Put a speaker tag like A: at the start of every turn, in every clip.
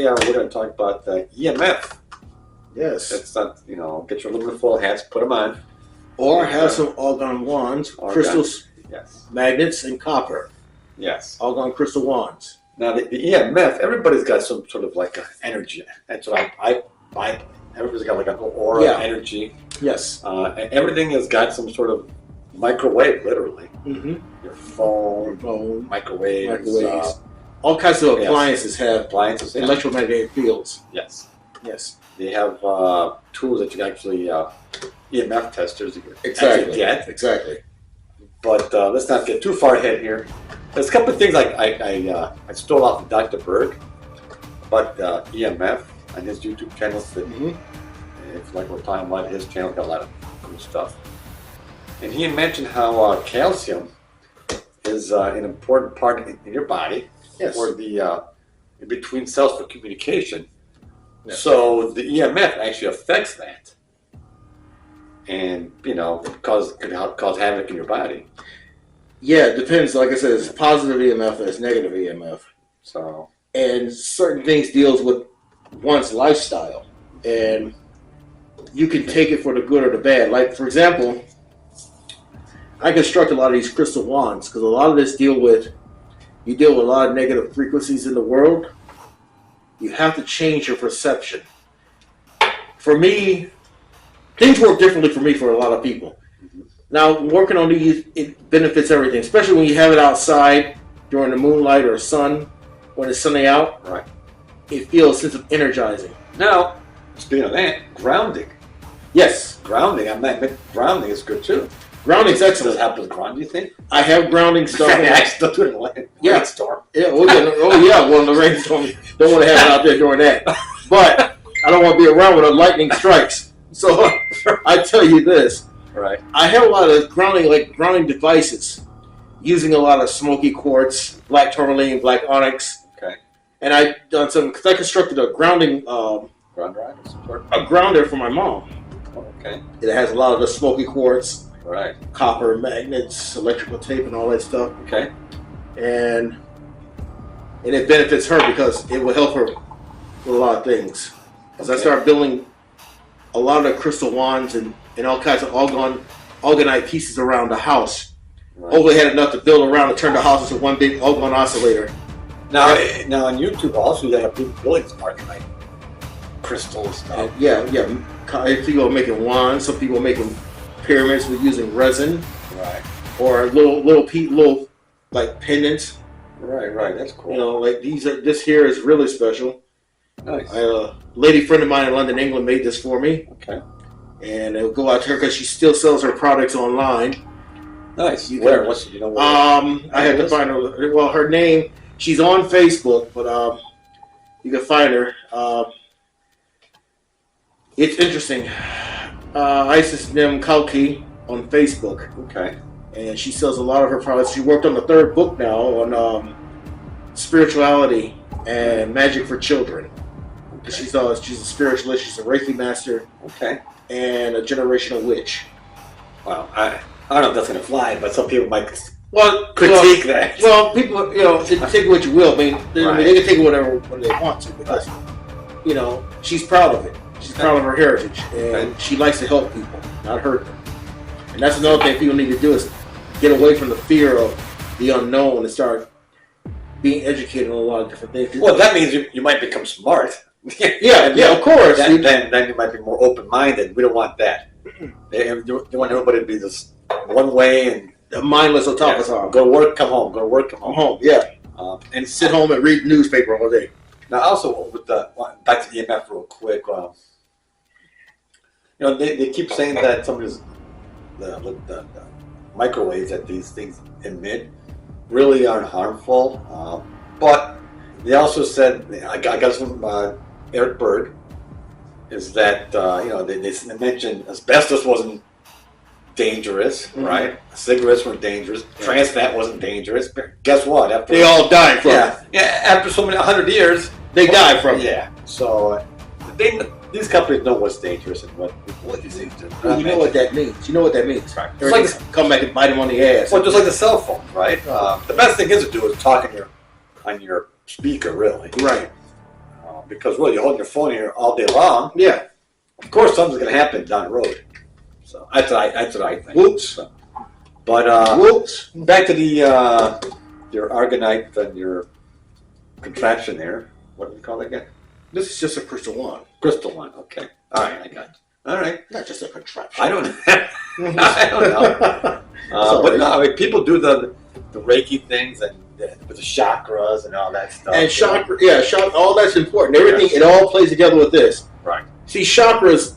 A: today we're going to talk about the EMF.
B: Yes.
A: It's not, get your aluminum foil hats, put them on.
B: Or have some argon wands, crystals,
A: yes,
B: magnets, and copper.
A: Yes.
B: Argon crystal wands.
A: Now the EMF, everybody's got some sort of like energy. That's what I everybody's got like an aura energy.
B: Yes.
A: Everything has got some sort of microwave, literally.
B: Mm-hmm.
A: Your phone, microwaves.
B: All kinds of appliances have electromagnetic fields.
A: Yes.
B: Yes.
A: They have tools that you can actually, EMF testers you can
B: actually
A: get.
B: Exactly.
A: But let's not get too far ahead here. There's a couple of things I stole off of Dr. Berg about EMF on his YouTube channel. It's like we're talking about his channel, got a lot of cool stuff. And he mentioned how calcium is an important part in your body for the in between cells for communication. Yes. So the EMF actually affects that, and could cause havoc in your body. Yeah,
B: it depends. Like I said, it's positive EMF, there's negative EMF.
A: So,
B: and certain things deals with one's lifestyle, and you can take it for the good or the bad. Like for example, I construct a lot of these crystal wands because a lot of this you deal with a lot of negative frequencies in the world. You have to change your perception. For me, things work differently for me for a lot of people. Now, working on these, it benefits everything, especially when you have it outside during the moonlight or sun, when it's sunny out.
A: Right.
B: It feels a sense of energizing.
A: Now, speaking of that, grounding.
B: Yes.
A: Grounding. Grounding is good too.
B: Grounding's excellent.
A: Does it help with ground, do you think?
B: I have grounding stuff.
A: I still do it in the rainstorm.
B: Yeah. Well, in the rainstorm, don't want to have it out there doing that. But I don't want to be around when the lightning strikes. So I tell you this.
A: Right.
B: I have a lot of grounding devices, using a lot of smoky quartz, black tourmaline, black onyx.
A: Okay.
B: And I done some because I constructed a grounding a grounder for my mom.
A: Okay.
B: It has a lot of the smoky quartz.
A: Right.
B: Copper, magnets, electrical tape, and all that stuff.
A: Okay.
B: And it benefits her because it will help her with a lot of things. As I start building a lot of the crystal wands and all kinds of orgonite pieces around the house. Right. Hopefully had enough to build around and turn the house into one big orgon oscillator.
A: Now on YouTube also they have people building some orgonite crystal stuff.
B: And people are making wands. Some people are making pyramids with using resin,
A: right?
B: Or little like pendants.
A: Right. That's cool.
B: Like this here is really special.
A: Nice.
B: A lady friend of mine in London, England, made this for me.
A: Okay.
B: And it'll go out to her because she still sells her products online.
A: Nice.
B: Where? I had to find her. Well, her name. She's on Facebook, but you can find her. It's interesting. Isis Nem Kalki on Facebook.
A: Okay.
B: And she sells a lot of her products. She worked on the third book now on spirituality and magic for children. Okay. She's a spiritualist. She's a Reiki master.
A: Okay.
B: And a generational witch.
A: Wow. I don't know if that's going to fly, but some people might critique that.
B: Well, people, take what you will. I mean, they can take whatever they want to because, she's proud of it. She's proud of her heritage, and she likes to help people, not hurt them. And that's another thing people need to do is get away from the fear of the unknown and start being educated on a lot of different things.
A: Well, that means you might become smart.
B: Of course.
A: Then you might be more open-minded. We don't want that. You want everybody to be this one way and
B: mindless on top of time.
A: Go to work, come home. Go to work, come home.
B: And sit home and read newspaper all day.
A: Now, also with back to EMF real quick. They keep saying that some of the microwaves that these things emit really aren't harmful, but they also said, I got from Eric Berg, is that they mentioned asbestos wasn't dangerous, right? Cigarettes weren't dangerous. Trans fat wasn't dangerous. But guess what?
B: They all died from it.
A: Yeah, after so many 100 years,
B: they died from it.
A: Yeah. So these companies know what's dangerous and what these things do.
B: You know what that means.
A: Right.
B: It's like come back and bite them on the ass.
A: Well, just like the cell phone, right? The best thing is to do is talk on your speaker, really.
B: Right.
A: because well, you're holding your phone here all day long.
B: Yeah.
A: Of course, something's going to happen down the road. So that's what I think.
B: Whoops.
A: So, but
B: Whoops.
A: back to the your argonite and your contraption there. What do we call it again?
B: This is just a crystal wand.
A: Crystal one. Okay. All right, I got it. All right.
B: Not just a contraption.
A: I don't I don't know. But no, I mean, people do the Reiki things and with the chakras and all that stuff.
B: And chakra, all that's important. Everything, it all plays together with this.
A: Right.
B: See, chakras,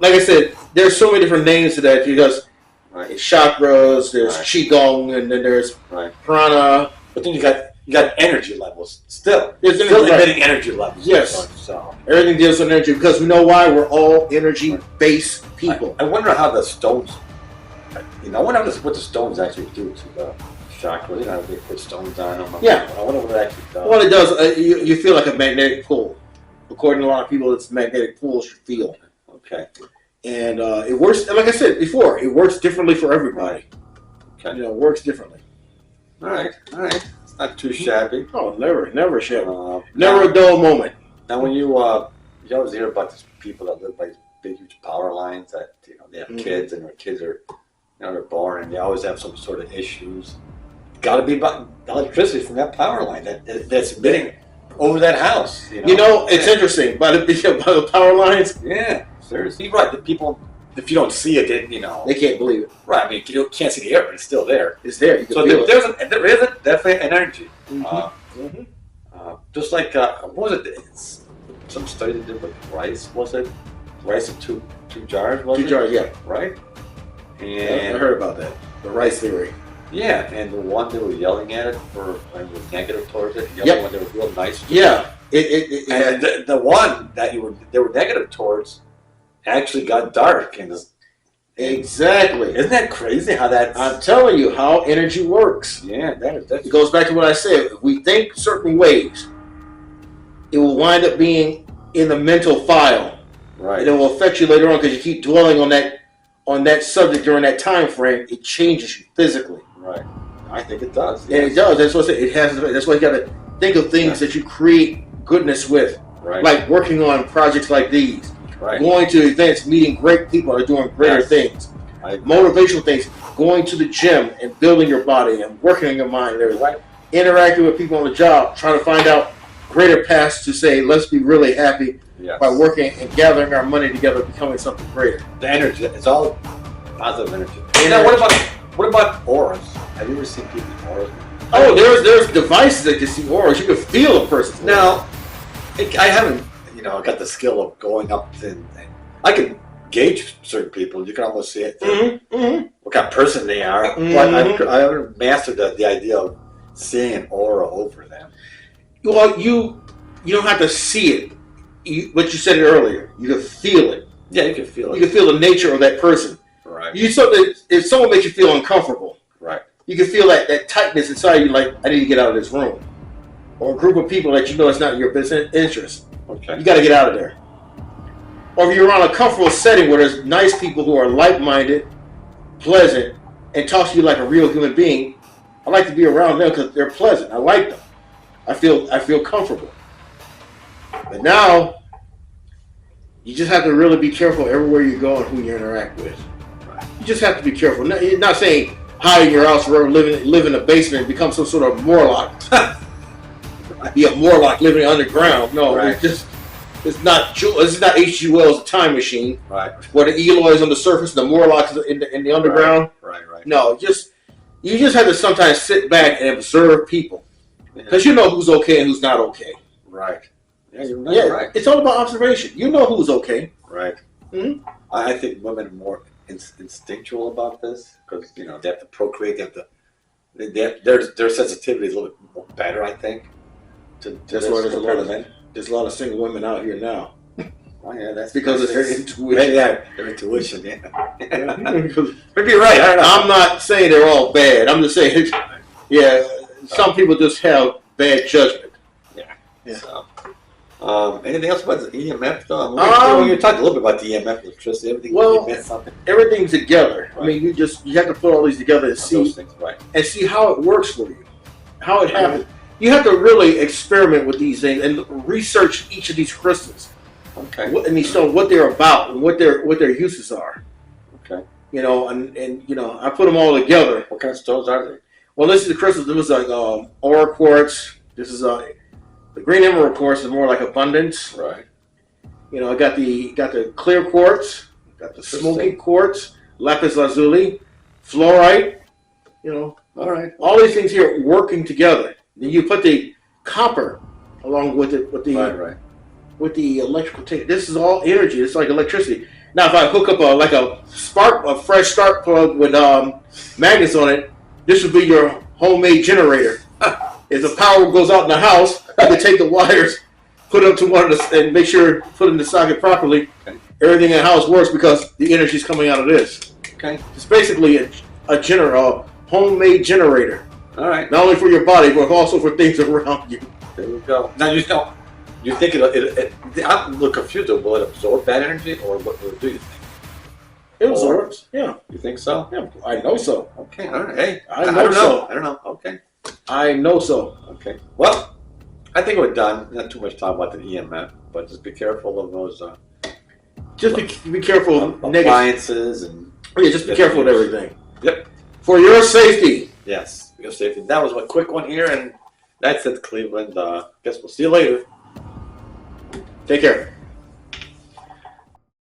B: like I said, there's so many different names to that because it's chakras, there's qigong, and then there's prana.
A: But then you got energy levels still.
B: There's
A: still emitting energy levels.
B: Yes.
A: So
B: everything deals with energy because we know why we're all energy-based people.
A: I wonder how the stones. I wonder what the stones actually do to the chakra. You know, they put stones on them.
B: Yeah.
A: I wonder what it actually does.
B: Well, it does. You feel like a magnetic pull. According to a lot of people, it's magnetic pulls you feel.
A: Okay.
B: And it works, like I said before, it works differently for everybody.
A: Okay.
B: It works differently.
A: All right. It's not too shabby.
B: Oh, never shabby. Never a dull moment.
A: Now, when you always hear about these people that live by these big, huge power lines that they have kids and their kids are they're born and they always have some sort of issues. Got to be about electricity from that power line that's emitting over that house.
B: It's interesting by the power lines.
A: Yeah, seriously. Right, the people, if you don't see it,
B: they can't believe it.
A: Right, I mean, you can't see the air, but it's still there.
B: It's there. You can
A: so
B: feel
A: there is definitely an energy.
B: Mm-hmm.
A: Just like what was it? Some study they did with rice. Was it rice in two jars? Was
B: two jars, yeah.
A: Right. And
B: I heard about that. The rice theory.
A: Yeah, and the one they were yelling at it for when it was negative towards it. The other one they were real nice.
B: Yeah.
A: And the one that they were negative towards actually got dark and
B: exactly.
A: Isn't that crazy how that?
B: I'm telling you how energy works.
A: Yeah,
B: it goes back to what I said. If we think certain ways, it will wind up being in the mental file.
A: Right.
B: And it will affect you later on because you keep dwelling on that subject during that time frame. It changes you physically.
A: Right. I think it does.
B: Yes. And it does. That's what it has. That's why you got to think of things that you create goodness with.
A: Right.
B: Like working on projects like these.
A: Right.
B: Going to events, meeting great people that are doing greater things. Motivational things. Going to the gym and building your body and working on your mind. Right. Interacting with people on the job, trying to find out greater paths to say, let's be really happy by working and gathering our money together, becoming something greater.
A: The energy. It's all positive energy. Now, what about auras? Have you ever seen people's auras?
B: Oh, there's devices that can see auras. You can feel a person's aura.
A: Now, I haven't, got the skill of going up and I can gauge certain people. You can almost see it. What kind of person they are. But I haven't mastered the idea of seeing an aura over them.
B: Well, you don't have to see it. But you said it earlier. You can feel it.
A: Yeah, you can feel it.
B: You can feel the nature of that person.
A: Right.
B: If someone makes you feel uncomfortable,
A: right,
B: you can feel that tightness inside you, like, I need to get out of this room. Or a group of people that you know it's not in your business interest.
A: Okay.
B: You got to get out of there. Or if you're around a comfortable setting where there's nice people who are like-minded, pleasant, and talk to you like a real human being, I like to be around them because they're pleasant. I like them. I feel comfortable. But now, you just have to really be careful everywhere you go and who you interact with. You just have to be careful. You're not saying hide in your house or live in a basement and become some sort of Morlock. Be a Morlock living underground. No, it's not H.G. Wells' A Time Machine.
A: Right.
B: Where the Eloy is on the surface, and the Morlock is in the underground.
A: Right.
B: No, you just have to sometimes sit back and observe people, because you know who's okay and who's not okay.
A: Right. Yeah, you're right.
B: It's all about observation. You know who's okay.
A: Right.
B: Mm-hmm.
A: I think women are more instinctual about this because they have to procreate. Their sensitivity is a little bit more better, I think.
B: That's why there's a lot of single women out here now.
A: Oh yeah, that's
B: because of their intuition.
A: Yeah, their intuition. Yeah. Maybe you're right. I don't know.
B: I'm not saying they're all bad. I'm just saying, some people just have bad judgment.
A: Yeah. So, anything else about the EMF though? You talked a little bit about the EMF, electricity, everything.
B: Well, everything together.
A: Right.
B: I mean, you have to put all these together and see
A: things, right.
B: and see how it works for you, how it happens. you have to really experiment with these things and research each of these crystals.
A: Okay.
B: And these stones, what they're about and what their uses are.
A: Okay.
B: You know, and you know, I put them all together.
A: What kind of stones are they?
B: Well, this is the crystals. This is like ore quartz. This is the green emerald quartz is more like abundance.
A: Right.
B: You know, I got the clear quartz, got the smoky quartz, lapis lazuli, fluorite. You know,
A: All right.
B: all these things here working together. Then you put the copper along with it with the
A: Right.
B: with the electrical tape. This is all energy. It's like electricity. Now, if I hook up a fresh start plug with magnets on it, this would be your homemade generator. If the power goes out in the house, you can take the wires, put it up to one of the, and make sure put it in the socket properly.
A: Okay.
B: Everything in the house works because the energy is coming out of this.
A: Okay.
B: It's basically a homemade generator.
A: All right.
B: Not only for your body, but also for things around you.
A: There we go. Now you think I'm a little confused. Will it absorb that energy, or what will it do? You think?
B: It absorbs. Yeah.
A: You think so?
B: Yeah. I know so.
A: Okay. All right. Hey,
B: I know
A: don't know.
B: so.
A: I don't know. Okay.
B: I know so.
A: Okay. Well, I think we're done. Not too much time about the EMF, but just be careful of those
B: Just be careful of negative.
A: appliances and.
B: Yeah, just be careful with everything.
A: Yep.
B: For your safety.
A: Yes. Your safety. That was a quick one here, and that's it, Cleveland. Guess we'll see you later.
B: Take care.